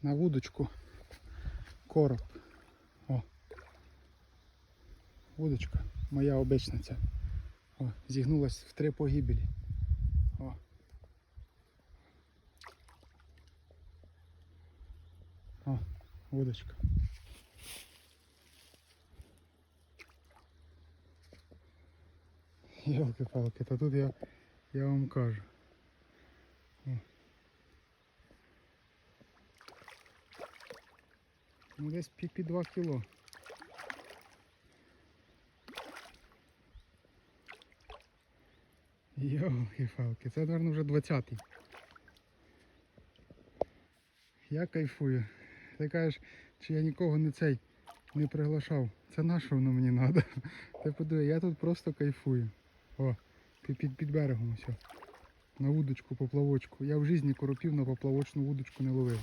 на вудочку короб. О. Вудочка моя обична ця. О, зігнулась в 3 погибелі. О. О, вудочка. Йолки-палки, та тут я вам кажу. О. Ну десь під 2 кіло. Йолки-палки, це, мабуть, вже 20-й. Я кайфую. Ти кажеш, чи я нікого не приглашав. Це на що воно мені треба? Ти подиви, я тут просто кайфую. О, під берегом ось. На вудочку, поплавочку. Я в житті коропів на поплавочну вудочку не ловив.